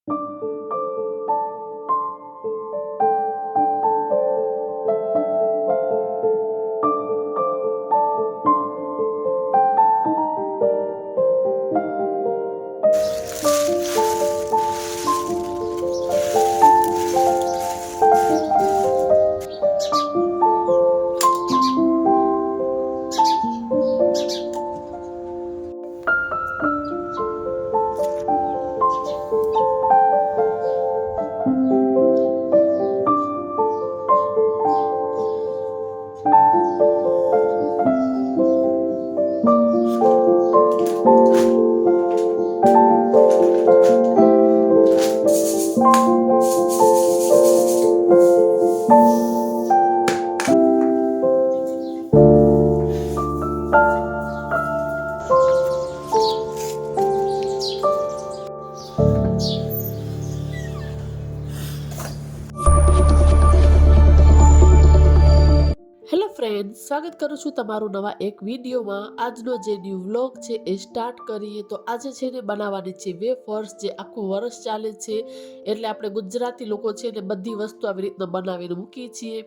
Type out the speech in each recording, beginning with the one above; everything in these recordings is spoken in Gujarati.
હેલો ફ્રેન્ડ, સ્વાગત કરું છું તમારું નવા એક વિડીયોમાં। આજનો જે ન્યૂ વ્લોગ છે એ સ્ટાર્ટ કરીએ તો આજે છે ને બનાવવાની છે વેફર્સ, જે આખું વર્ષ ચાલે છે। એટલે આપણે ગુજરાતી લોકો છે ને બધી વસ્તુ આવી રીતના બનાવીને મૂકીએ છીએ।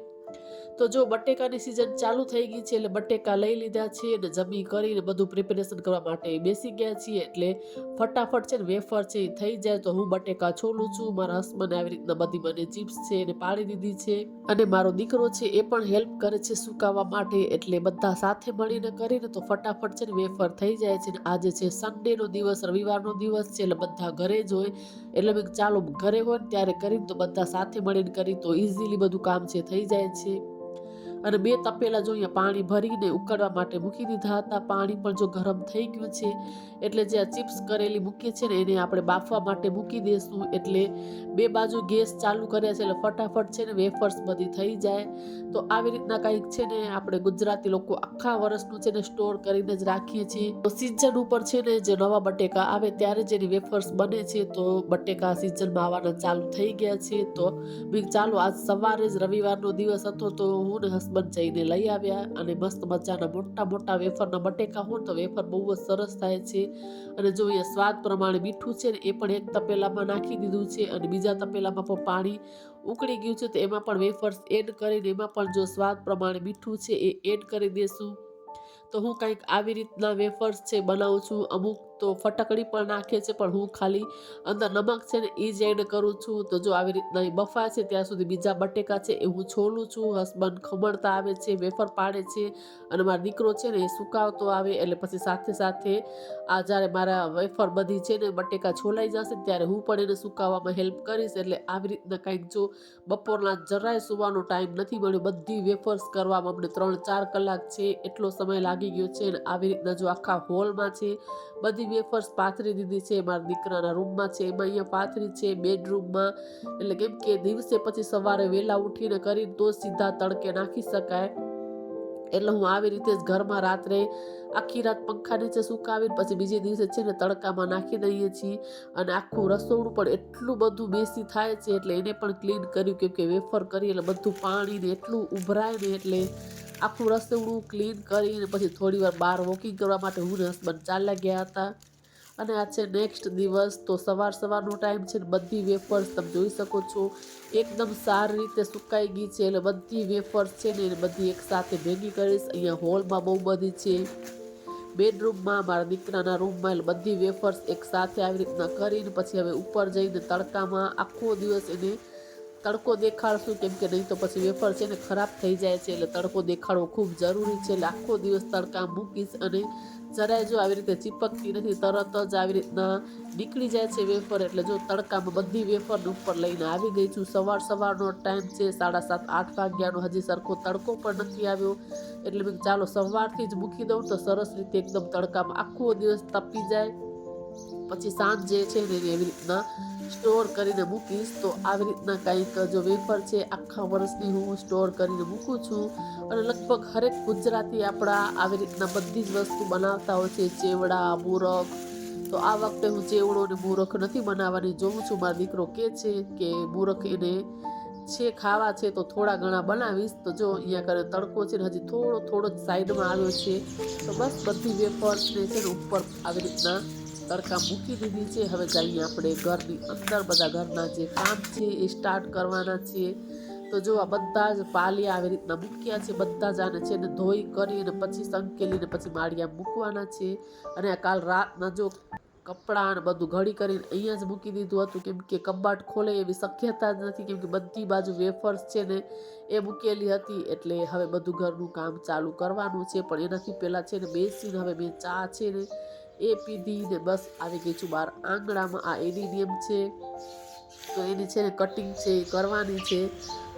તો જો બટેકાની સિઝન ચાલુ થઈ ગઈ છે એટલે બટેકા લઈ લીધા છે અને જમી કરીને બધું પ્રિપેરેશન કરવા માટે બેસી ગયા છીએ। એટલે ફટાફટ છે ને વેફર છે એ થઈ જાય તો હું બટેકા છોલું છું। મારા હસબન્ડે આવી રીતના બધી મને ચિપ્સ છે એને પાડી દીધી છે અને મારો દીકરો છે એ પણ હેલ્પ કરે છે સુકાવવા માટે। એટલે બધા સાથે મળીને કરીને તો ફટાફટ છે ને વેફર થઈ જાય છે। આજે છે સન્ડેનો દિવસ, રવિવારનો દિવસ છે એટલે બધા ઘરે જ હોય। એટલે મેં ચાલો ઘરે હોય ને ત્યારે કરીને તો બધા સાથે મળીને કરી તો ઇઝીલી બધું કામ છે થઈ જાય છે। અને બે તપેલા જો અહીંયા પાણી ભરીને ઉકળવા માટે મૂકી દીધા હતા। પાણી પણ જો ગરમ થઈ ગયું છે એટલે જે આ ચિપ્સ કરેલી મૂકી છે ને એને આપણે બાફવા માટે મૂકી દઈશું। એટલે બે બાજુ ગેસ ચાલુ કર્યા છે એટલે ફટાફટ છે ને વેફર્સ બધી થઈ જાય। તો આવી રીતના કંઈક છે ને આપણે ગુજરાતી લોકો આખા વર્ષનું છે ને સ્ટોર કરીને જ રાખીએ છીએ। તો સિઝન ઉપર છે ને જે નવા બટેકા આવે ત્યારે જેની વેફર્સ બને છે। તો બટેકા સિઝનમાં આવવાના ચાલુ થઈ ગયા છે। તો ચાલો આજ સવારે જ રવિવારનો દિવસ હતો તો હું ને હસબન્ડ જઈને લઈ આવ્યા અને મસ્ત મજાના મોટા મોટા વેફરના બટેકા હોય તો વેફર બહુ જ સરસ થાય છે। અને જો અહીંયા સ્વાદ પ્રમાણે મીઠું છે ને એ પણ એક તપેલામાં નાખી દીધું છે અને બીજા તપેલામાં પણ પાણી ઉકળી ગયું છે તો એમાં પણ વેફર્સ એડ કરીને એમાં પણ જો સ્વાદ પ્રમાણે મીઠું છે એ એડ કરી દેશું। તો હું કંઈક આવી રીતના વેફર્સ છે બનાવું છું। અમુક તો ફટકડી પણ નાખે છે પણ હું ખાલી અંદર નમક છે ને એ જ એડ કરું છું। તો જો આવી રીતના એ બફાય છે ત્યાં સુધી બીજા બટેકા છે એ હું છોલું છું। હસબન્ડ ખમણતા આવે છે, વેફર પાડે છે અને મારો દીકરો છે ને એ સુકાવતો આવે। એટલે પછી સાથે સાથે આ જ્યારે મારા વેફર બધી છે ને બટેકા છોલાઈ જશે ત્યારે હું પણ એને સુકાવવામાં હેલ્પ કરીશ। એટલે આવી રીતના કંઈક જો બપોરના જરાય સુવાનો ટાઈમ નથી મળ્યો, બધી વેફર્સ કરવામાં અમને 3-4 કલાક છે એટલો સમય લાગી ગયો છે। અને આવી રીતના જો આખા હોલમાં છે બધી વેફર્સ પાથરી દીધી છે। મારા દીકરાના રૂમમાં છે એમાં અહીંયા પાથરી છે, બેડરૂમમાં। એટલે કેમ કે દિવસે પછી સવારે વહેલા ઉઠીને કરીને તો સીધા તડકે નાખી શકાય। એટલે હું આવી રીતે જ ઘરમાં રાત્રે આખી રાત પંખા નીચે સુકાવીને પછી બીજે દિવસે છે ને તડકામાં નાખી દઈએ છીએ। અને આખું રસોડું પણ એટલું બધું મેસી થાય છે એટલે એને પણ ક્લીન કર્યું, કેમ કે વેફર કરી એટલે બધું પાણી ને એટલું ઉભરાય ને એટલે આખું રસોડું ક્લીન કરીને પછી થોડી વાર બહાર વોકિંગ કરવા માટે હું ને હસબન્ડ ચાલ્યા ગયા હતા। અને આ છે નેક્સ્ટ દિવસ, તો સવારનો ટાઈમ છે ને બધી વેફર્સ તમે જોઈ શકો છો એકદમ સારી રીતે સુકાઈ ગઈ છે। એટલે બધી વેફર્સ છે ને એને બધી એક સાથે ભેગી કરીશ। અહીંયા હોલમાં બહુ બધી છે, બેડરૂમમાં, મારા દીકરાના રૂમમાં, એટલે બધી વેફર્સ એક સાથે આવી રીતના કરીને પછી હવે ઉપર જઈને તડકામાં આખો દિવસ એને તડકો દેખાડશું, કેમ કે નહીં તો પછી વેફર છે ને ખરાબ થઈ જાય છે। એટલે તડકો દેખાડવો ખૂબ જરૂરી છે। એટલે આખો દિવસ તડકા મૂકીશ અને જરાય જો આવી રીતે ચીપકતી નથી, તરત જ આવી રીતના નીકળી જાય છે વેફર। એટલે જો તડકામાં બધી વેફર ઉપર લઈને આવી ગઈ છું। સવારનો ટાઈમ છે 7:30-8 વાગ્યાનો, હજી સરખો તડકો પણ નથી આવ્યો। એટલે મેં ચાલો સવારથી જ મૂકી દઉં તો સરસ રીતે એકદમ તડકામાં આખો દિવસ તપી જાય, પછી સાંજે છે ને એવી રીતના સ્ટોર કરીને મૂકીશ। તો આવી રીતના કંઈક જો વેફર છે આખા વર્ષની હું સ્ટોર કરીને મૂકું છું। અને લગભગ હરેક ગુજરાતી આપણા આવી રીતના બધી જ વસ્તુ બનાવતા હોય છે, ચેવડા, મૂરખ। તો આ વખતે હું ચેવડો ને મૂરખ નથી બનાવવાની, જોઉં છું મારો દીકરો કહે છે કે મૂરખ એને છે ખાવા છે તો થોડા ઘણા બનાવીશ। તો જો અહીંયા કરે તડકો છે ને હજી થોડો જ સાઈડમાં આવ્યો છે। તો બસ બધી વેફર્સને છે ને ઉપર આવી રીતના તડકા મૂકી દીધી છે. હવે જઈએ આપણે ઘરની અંદર બધા ઘરના જે કામ છે એ સ્ટાર્ટ કરવાના છીએ. તો જો આ બધા જ પાલિયા આવી રીતના મૂક્યા છે. બધા જ આને છે ને ધોઈ કરીને પછી સંકેલીને પછી માળિયા મૂકવાના છે. અને આ કાલ રાતના જો કપડાં અને બધું ઘડી કરીને અહીંયા જ મૂકી દીધું હતું, કેમ કે કબાટ ખોલે એવી શક્યતા જ નથી, કેમ કે બધી બાજુ વેફર્સ છે ને એ મૂકેલી હતી. એટલે હવે બધું ઘરનું કામ ચાલુ કરવાનું છે. પણ એનાથી પહેલાં છે ને બેસીને હવે મેં ચા છે ને એ પીધી ને બસ આવી ગઈ છું બહાર આંગણામાં. આ એડિનિયમ છે તો એની છે ને કટિંગ છે એ કરવાની છે.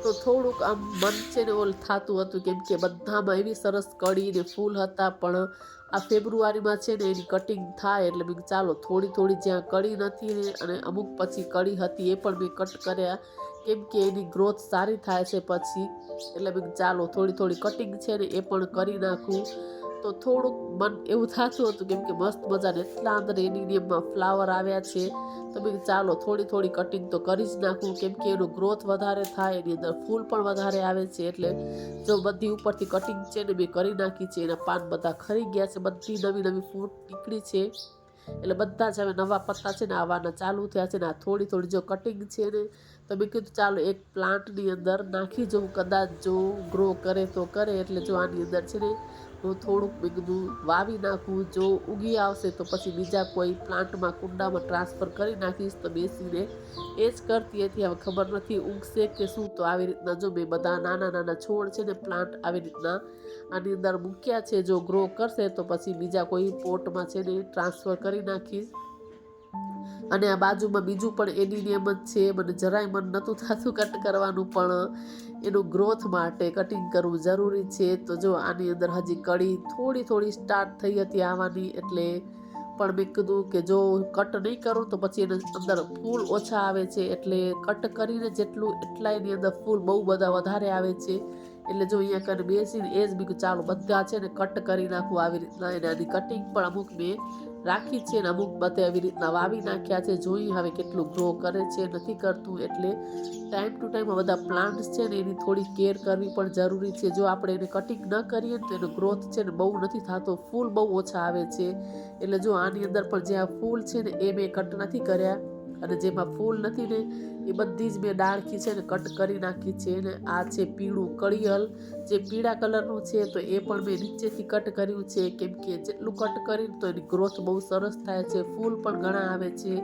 તો થોડુંક આમ મન છે ને ઓલ થતું હતું, કેમ કે બધામાં એવી સરસ કળી ને ફૂલ હતા. પણ આ ફેબ્રુઆરીમાં છે ને એની કટિંગ થાય એટલે મેં ચાલો થોડી જ્યાં કળી નથી ને અને અમુક પછી કળી હતી એ પણ મેં કટ કર્યા, કેમ કે એની ગ્રોથ સારી થાય છે પછી. એટલે મેં ચાલો થોડી કટિંગ છે ને એ પણ કરી નાખું. તો થોડુંક મન એવું થતું હતું, કેમ કે મસ્ત મજાને એટલા અંદર એડિનિયમમાં ફ્લાવર આવ્યા છે. તો મેં ચાલો થોડી કટિંગ તો કરી જ નાખું, કેમ કે એનો ગ્રોથ વધારે થાય, એની અંદર ફૂલ પણ વધારે આવે છે. એટલે જો બધી ઉપરથી કટિંગ છે ને મેં કરી નાખી છે. એના પાન બધા ખરી ગયા છે, બધી નવી ફૂટ નીકળી છે. એટલે બધા જ હવે નવા પત્તા છે ને આવવાના ચાલુ થયા છે. ને આ થોડી જો કટિંગ છે ને તો મેં કીધું ચાલો એક પ્લાન્ટની અંદર નાખી જોઉં, કદાચ જો ગ્રો કરે તો કરે. એટલે જો આની અંદર છે ને હું થોડુંક મેં કીધું વાવી નાખું, જો ઉગી આવશે તો પછી બીજા કોઈ પ્લાન્ટમાં કુંડામાં ટ્રાન્સફર કરી નાખીશ. તો બેસીને એ જ કરતી હતી. હવે ખબર નથી ઉગશે કે શું. તો આવી રીતના જો મેં બધા નાના છોડ છે ને પ્લાન્ટ આવી રીતના આની અંદર મૂક્યા છે. જો ગ્રો કરશે તો પછી બીજા કોઈ પોટમાં છે ને ટ્રાન્સફર કરી નાખીશ. અને આ બાજુમાં બીજું પણ એડિનિયમ જ છે. મને જરાય મન નહોતું થતું કટ કરવાનું, પણ એનું ગ્રોથ માટે કટિંગ કરવું જરૂરી છે. તો જો આની અંદર હજી કળી થોડી સ્ટાર્ટ થઈ હતી આવવાની. એટલે પણ મેં કીધું કે જો કટ નહીં કરું તો પછી એના અંદર ફૂલ ઓછા આવે છે. એટલે કટ કરીને જેટલું એટલા એની અંદર ફૂલ બહુ બધા વધારે આવે છે. એટલે જો અહીંયા કરીને બેસીને એ જ બીજું ચાલો બધા છે ને કટ કરી નાખવું આવી રીતના. એને આની કટિંગ પણ અમુક મેં રાખી છે ને અમુક બધે આવી રીતના વાવી નાખ્યા છે. જોઈ હવે કેટલું ગ્રો કરે છે નથી કરતું. એટલે ટાઈમ ટુ ટાઈમ બધા પ્લાન્ટ્સ છે ને એની થોડી કેર કરવી પણ જરૂરી છે. જો આપણે એને કટિંગ ન કરીએ તો એનો ગ્રોથ છે ને બહુ નથી થતો, ફૂલ બહુ ઓછા આવે છે. એટલે જો આની અંદર પણ જ્યાં ફૂલ છે ને એ મેં કટ નથી કર્યા, અને જેમાં ફૂલ નથી ને એ બધી જ મેં ડાળખી છે ને કટ કરી નાખી છે. ને આ છે પીળું કળિયલ, જે પીળા કલરનું છે તો એ પણ મેં નીચેથી કટ કર્યું છે, કેમ કે જેટલું કટ કરીને તો એની ગ્રોથ બહુ સરસ થાય છે, ફૂલ પણ ઘણા આવે છે.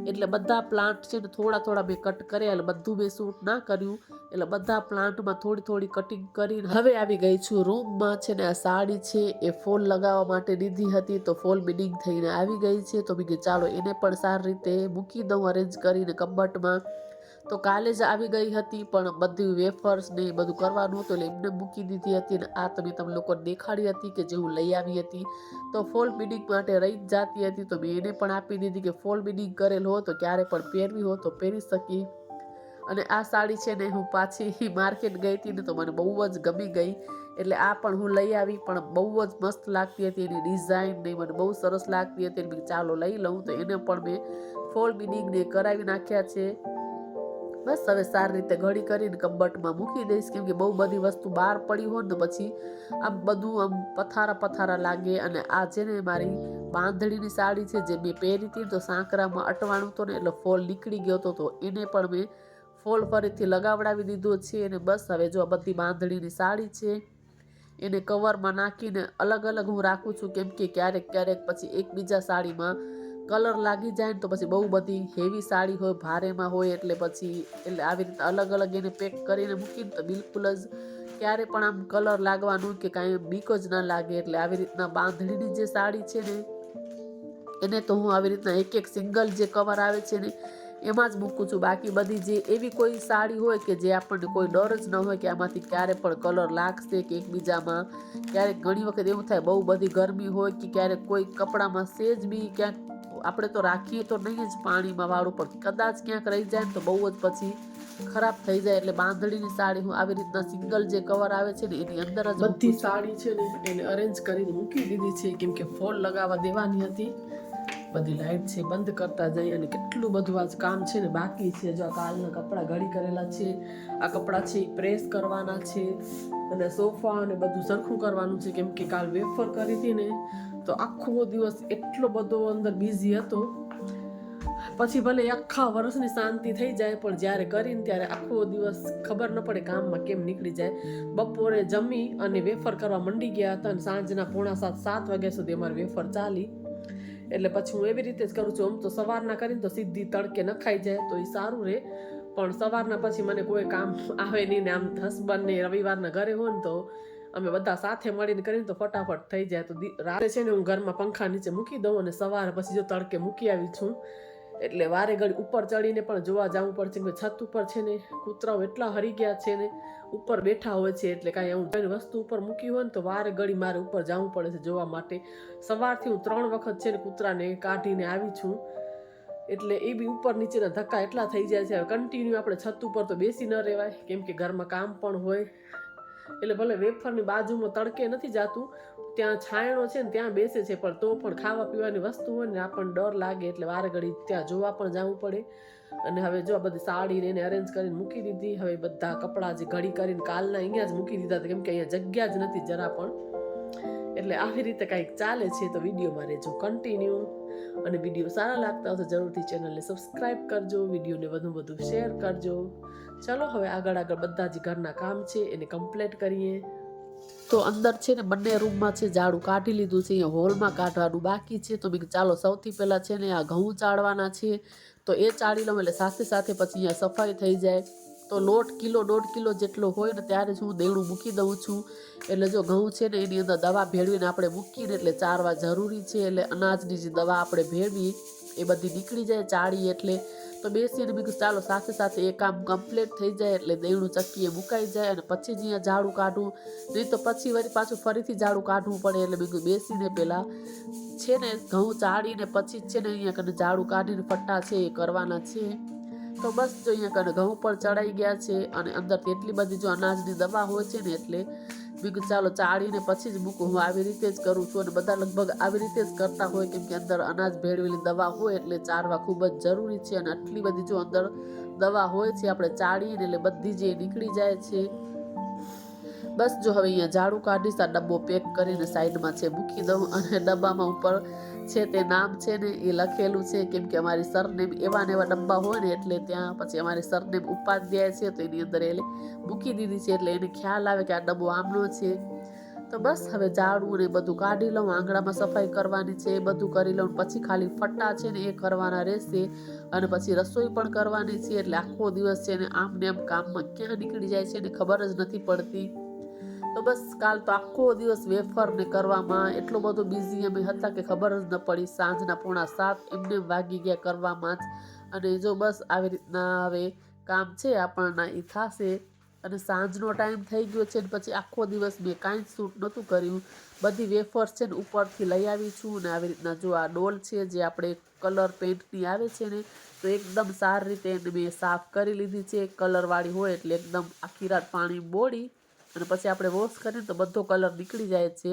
એટલે બધા પ્લાન્ટ છે ને થોડા મેં કટ કર્યા, એટલે બધું મેં શૂટ ના કર્યું. એટલે બધા પ્લાન્ટમાં થોડી કટિંગ કરીને હવે આવી ગઈ છું રૂમમાં. છે ને આ સાડી છે એ ફોલ લગાવવા માટે લીધી હતી, તો ફોલ બિનિંગ થઈને આવી ગઈ છે. તો મેં ચાલો એને પણ સારી રીતે મૂકી દઉં અરેન્જ કરીને કબાટમાં. તો કાલે જ આવી ગઈ હતી, પણ બધું વેફર્સ ને બધું કરવાનું હતું એટલે એમને મૂકી દીધી હતી. અને આ તમે લોકો દેખાડી હતી કે જે હું લઈ આવી હતી, તો ફોલ બિનિંગ માટે રહી જ જતી હતી. તો મેં એને પણ આપી દીધી કે ફોલ બિનિંગ કરેલ હો તો ક્યારે પણ પહેરવી હો તો પહેરી શકી. અને આ સાડી છે ને હું પાછી માર્કેટ ગઈ હતી ને તો મને બહુ જ ગમી ગઈ. એટલે આ પણ હું લઈ આવી, પણ બહુ જ મસ્ત લાગતી હતી. એની ડિઝાઇન ને મને બહુ સરસ લાગતી હતી. એટલે ચાલો લઈ લઉં. તો એને પણ મેં ફોલ બિનિંગ ને કરાવી નાખ્યા છે. બસ હવે સારી રીતે ઘડી કરીને કબાટમાં મૂકી દઈશ, કેમ કે બહુ બધી વસ્તુ બહાર પડી હોય ને પછી આમ બધું આમ પથારા લાગે. અને આ છે ને મારી બાંધણીની સાડી છે જે મેં પહેરી હતી, તો સાંકરામાં અટવાણું તો ને એટલે ફોલ નીકળી ગયો હતો. તો એને પણ મેં ફોલ ફરીથી લગાવડાવી દીધો છે. અને બસ હવે જો આ બધી બાંધણીની સાડી છે એને કવરમાં નાખીને અલગ હું રાખું છું, કેમ કે ક્યારેક પછી એકબીજા સાડીમાં કલર લાગી જાય ને તો પછી બહુ બધી હેવી સાડી હોય, ભારેમાં હોય, એટલે આવી રીતે અલગ એને પેક કરીને મૂકીને તો બિલકુલ જ ક્યારે પણ આમ કલર લાગવાનું કે કાંઈ બીક જ ન લાગે. એટલે આવી રીતના બાંધણીની જે સાડી છે ને એને તો હું આવી રીતના એક સિંગલ જે કવર આવે છે ને એમાં જ મૂકું છું. બાકી બધી જે એવી કોઈ સાડી હોય કે જે આપણને કોઈ ડર જ ન હોય કે આમાંથી ક્યારે પણ કલર લાગશે કે એકબીજામાં, ક્યારેક ઘણી વખત એવું થાય બહુ બધી ગરમી હોય કે ક્યારેક કોઈ કપડામાં સેજ બી ક્યાંક આપણે તો રાખીએ તો નહીં જ પાણીમાં વાળું, પણ કદાચ ક્યાંક રહી જાય ને તો બહુ જ પછી ખરાબ થઈ જાય. એટલે બાંધણીની સાડી હું આવી રીતના સિંગલ જે કવર આવે છે ને એની અંદર જ બધી સાડી છે ને એને અરેન્જ કરીને મૂકી દીધી છે, કેમ કે ફોલ લગાવવા દેવાની હતી. બધી લાઈટ છે બંધ કરતા જઈએ. અને કેટલું બધું આજ કામ છે ને બાકી છે. જો કાલના કપડાં ઘડી કરેલા છે, આ કપડાં છે પ્રેસ કરવાના છે, અને સોફા અને બધું સરખું કરવાનું છે, કેમ કે કાલ વેફર કરી હતી ને તો આખો દિવસ એટલો બધો અંદર બિઝી હતો. પછી ભલે આખા વર્ષની શાંતિ થઈ જાય પણ જ્યારે કરીને ત્યારે આખો દિવસ ખબર ન પડે કામમાં કેમ નીકળી જાય. બપોરે જમી અને વેફર કરવા મંડી ગયા હતા અને સાંજના 6:45-7 વાગ્યા સુધી અમારી વેફર ચાલી. એટલે પછી હું એવી રીતે જ કરું છું. આમ તો સવારના કરીને તો સીધી તડકે નખાઈ જાય તો એ સારું રહે, પણ સવારના પછી મને કોઈ કામ આવે નહીં ને આમ હસબન્ડને રવિવારના ઘરે હોય ને તો અમે બધા સાથે મળીને કરીને તો ફટાફટ થઈ જાય. તો રાતે છે ને હું ઘરમાં પંખા નીચે મૂકી દઉં અને સવારે પછી જો તડકે મૂકી આવી છું. એટલે વારે ઘડી ઉપર ચડીને પણ જોવા જવું પડશે કે છત ઉપર છે ને કૂતરાઓ એટલા હરી ગયા છે ને ઉપર બેઠા હોય છે. એટલે કાંઈ હું વસ્તુ ઉપર મૂકી હોય ને તો વારે ઘડી મારે ઉપર જવું પડે છે જોવા માટે. સવારથી હું 3 વખત છે ને કૂતરાને કાઢીને આવી છું. એટલે એ બી ઉપર નીચેના ધક્કા એટલા થઈ જાય છે. કન્ટિન્યુ આપણે છત ઉપર તો બેસી ન રહેવાય કેમ કે ઘરમાં કામ પણ હોય. એટલે ભલે વેફરની બાજુમાં તડકે નથી જાતું, ત્યાં છાંયડો છે ને ત્યાં બેસે છે, પણ તો પણ ખાવા પીવાની વસ્તુ હોય ને આપણને ડર લાગે એટલે વારે ઘડી ત્યાં જોવા પણ જવું પડે. અને હવે જો આ બધી સાડીને એને અરેન્જ કરીને મૂકી દીધી. હવે બધા કપડાં જે ઘડી કરીને કાલના અહીંયા જ મૂકી દીધા કેમ કે અહીંયા જગ્યા જ નથી જરા પણ. એટલે આવી રીતે કંઈક ચાલે છે. તો વિડીયોમાં રહેજો કન્ટિન્યુ, અને વિડીયો સારા લાગતા હોય તો જરૂરથી ચેનલને સબસ્ક્રાઈબ કરજો, વિડીયોને વધુ શેર કરજો. ચલો હવે આગળ બધા જ ઘરના કામ છે એને કમ્પ્લીટ કરીએ. તો અંદર છે ને બંને રૂમમાં છે ઝાડું કાઢી લીધું છે, અહીંયા હોલમાં કાઢવાનું બાકી છે. તો મેં ચાલો સૌથી પહેલાં છે ને આ ઘઉં ચાળવાના છે તો એ ચાળી લઉં એટલે સાથે સાથે પછી અહીંયા સફાઈ થઈ જાય. તો લોટ 1.5 કિલો જેટલો હોય ને ત્યારે જ હું દેણું મૂકી દઉં છું. એટલે જો ઘઉં છે ને એની અંદર દવા ભેળવીને આપણે મૂકીને એટલે ચારવા જરૂરી છે. એટલે અનાજની જે દવા આપણે ભેળવી એ બધી નીકળી જાય ચાળી એટલે. તો બેસીને બીજું ચાલો સાથે સાથે એ કામ કમ્પ્લીટ થઈ જાય એટલે દેણું ચક્કીએ મુકાઈ જાય અને પછી જ અહીંયા ઝાડું કાઢું. નહીં તો પછી વળી પાછું ફરીથી ઝાડું કાઢવું પડે. એટલે બીજું બેસીને પહેલાં છે ને ઘઉં ચાળીને પછી જ છે ને અહીંયા કને ઝાડું કાઢીને ફટ્ટા છે એ કરવાના છે. તો બસ જો અહીંયા કને ઘઉં પણ ચડાઈ ગયા છે અને અંદરથી એટલી બધી જો અનાજની દવા હોય છે ને એટલે બીજું ચાલો ચાળીને પછી જ મૂકું. હું આવી રીતે જ કરું છું અને બધા લગભગ આવી રીતે જ કરતા હોય કેમ કે અંદર અનાજ ભેળવેલી દવા હોય એટલે ચારવા ખૂબ જ જરૂરી છે. અને આટલી બધી જો અંદર દવા હોય છે આપણે ચાળીને એટલે બધી જે નીકળી જાય છે. બસ જો હવે અહીંયા ઝાડું કાઢીશ, આ ડબ્બો પેક કરીને સાઈડમાં છે મૂકી દઉં. અને ડબ્બામાં ઉપર છે તે નામ છે ને એ લખેલું છે કેમ કે અમારી સરનેમ એવા ને એવા ડબ્બા હોય ને એટલે ત્યાં પછી અમારી સરનેમ ઉપાધ્યાય છે તો એની અંદર એટલે મૂકી દીધી છે એટલે એને ખ્યાલ આવે કે આ ડબ્બો આમનો છે. તો બસ હવે ઝાડું ને બધું કાઢી લઉં, આંગણામાં સફાઈ કરવાની છે એ બધું કરી લઉં. પછી ખાલી ફટ્ટા છે ને એ કરવાના રહેશે અને પછી રસોઈ પણ કરવાની છે. એટલે આખો દિવસ છે ને આમ ને આમ કામમાં ક્યાં નીકળી જાય છે ને ખબર જ નથી પડતી. તો બસ કાલ તો આખો દિવસ વેફર ને કરવામાં એટલો બધો બિઝી અમે હતા કે ખબર જ ન પડી. સાંજના 6:45 એમને વાગી ગયા કરવામાં જ. અને જો બસ આવી રીતના હવે કામ છે આપણના એ થશે. અને સાંજનો ટાઈમ થઈ ગયો છે ને પછી આખો દિવસ મેં કાંઈ જ શૂટ નહોતું કર્યું. બધી વેફર્સ છે ને ઉપરથી લઈ આવી છું. અને આવી રીતના જો આ ડોલ છે જે આપણે કલર પેન્ટની આવે છે ને તો એકદમ સારી રીતે એને મેં સાફ કરી લીધી છે. કલરવાળી હોય એટલે એકદમ આખી રાત પાણી બોળી અને પછી આપણે વોશ કરીને તો બધો કલર નીકળી જાય છે.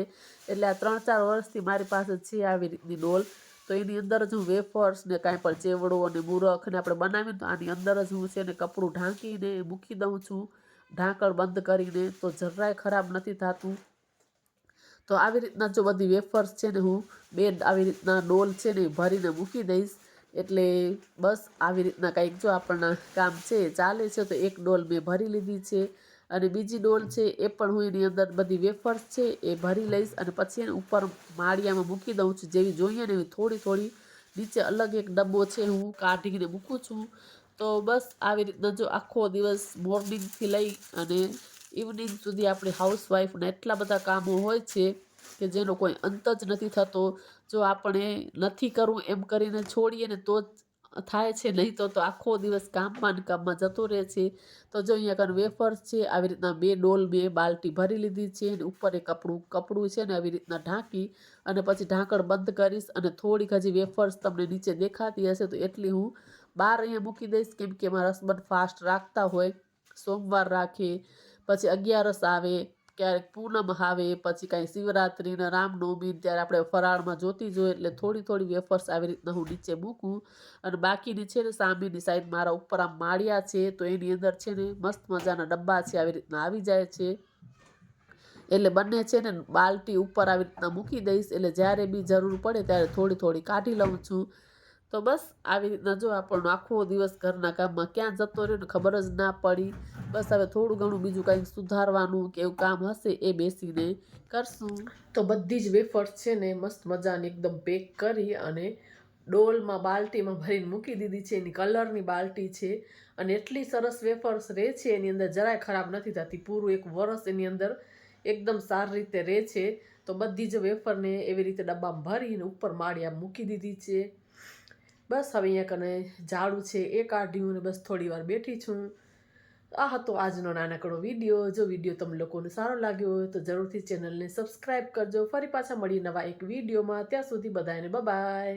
એટલે આ 3-4 વર્ષથી મારી પાસે છે આવી રીતની ડોલ. તો એની અંદર જ હું વેફર્સ ને કાંઈ પણ ચેવડો અને મૂરખ ને આપણે બનાવીને તો આની અંદર જ હું છે ને કપડું ઢાંકીને મૂકી દઉં છું, ઢાંકણ બંધ કરીને. તો જરાય ખરાબ નથી થતું. તો આવી રીતના જો બધી વેફર્સ છે ને હું આવી રીતના ડોલ છે ને ભરીને મૂકી દઈશ. એટલે બસ આવી રીતના કંઈક જો આપણના કામ છે ચાલે છે. તો એક ડોલ મેં ભરી લીધી છે અને બીજી ડોલ છે એ પણ હું એની અંદર બધી વેફર્સ છે એ ભરી લઈશ અને પછી એને ઉપર માળિયામાં મૂકી દઉં છું. જેવી જોઈએ ને એવી થોડી નીચે અલગ એક ડબ્બો છે હું કાઢીને મૂકું છું. તો બસ આવી રીતના જો આખો દિવસ મોર્નિંગથી લઈ અને ઇવનિંગ સુધી આપણે હાઉસવાઈફના એટલા બધા કામો હોય છે કે જેનો કોઈ અંત જ નથી થતો. જો આપણે નથી કરવું એમ કરીને છોડીએ ને તો જ થાય છે, નહીં તો આખો દિવસ કામમાં જતો રહે છે. તો જો અહીંયા આગળ વેફર્સ છે આવી રીતના 2 ડોલ મેં બાલટી ભરી લીધી છે અને ઉપર એક કપડું છે ને આવી રીતના ઢાંકી અને પછી ઢાંકણ બંધ કરીશ. અને થોડીક હજી વેફર્સ તમને નીચે દેખાતી હશે તો એટલી હું બહાર અહીંયા મૂકી દઈશ કેમ કે મારા હસબન્ડ ફાસ્ટ રાખતા હોય. સોમવાર રાખે, પછી 11 આવે, ક્યારેક પૂનમ આવે, પછી કાંઈ શિવરાત્રિ ને રામનવમી ત્યારે આપણે ફરાળમાં જોતી જોઈએ એટલે થોડી વેફર્સ આવી રીતના હું નીચે મૂકું. અને બાકીની છે ને સામેની સાઈડ મારા ઉપર આમ માળિયા છે તો એની અંદર છે ને મસ્ત મજાના ડબ્બા છે આવી રીતના આવી જાય છે. એટલે બંને છે ને બાલટી ઉપર આવી રીતના મૂકી દઈશ, એટલે જ્યારે બી જરૂર પડે ત્યારે થોડી થોડી કાઢી લઉં છું. તો બસ આવી રીતના જો આપણનો આખો દિવસ ઘરના કામમાં ક્યાં જતો રહ્યો ને ખબર જ ના પડી. બસ હવે થોડું ઘણું બીજું કંઈક સુધારવાનું કે એવું કામ હશે એ બેસીને કરશું. તો બધી જ વેફર્સ છે ને મસ્ત મજાની એકદમ પેક કરી અને ડોલમાં બાલટીમાં ભરીને મૂકી દીધી છે. એની કલરની બાલટી છે અને એટલી સરસ વેફર્સ રહે છે એની અંદર, જરાય ખરાબ નથી થતી. પૂરું એક વરસ એની અંદર એકદમ સારી રીતે રહે છે. તો બધી જ વેફરને એવી રીતે ડબ્બામાં ભરીને ઉપર માળિયા મૂકી દીધી છે. બસ હવે અહીંયા કને ઝાડુ છે એ કાઢ્યું ને બસ થોડી વાર બેઠી છું. આ હતો આજનો નાનકડો વિડીયો. જો વિડીયો તમને લોકોને સારો લાગ્યો હોય તો જરૂરથી ચેનલને સબસ્ક્રાઈબ કરજો. ફરી પાછા મળી નવા એક વિડીયોમાં. ત્યાં સુધી બધાને બાય.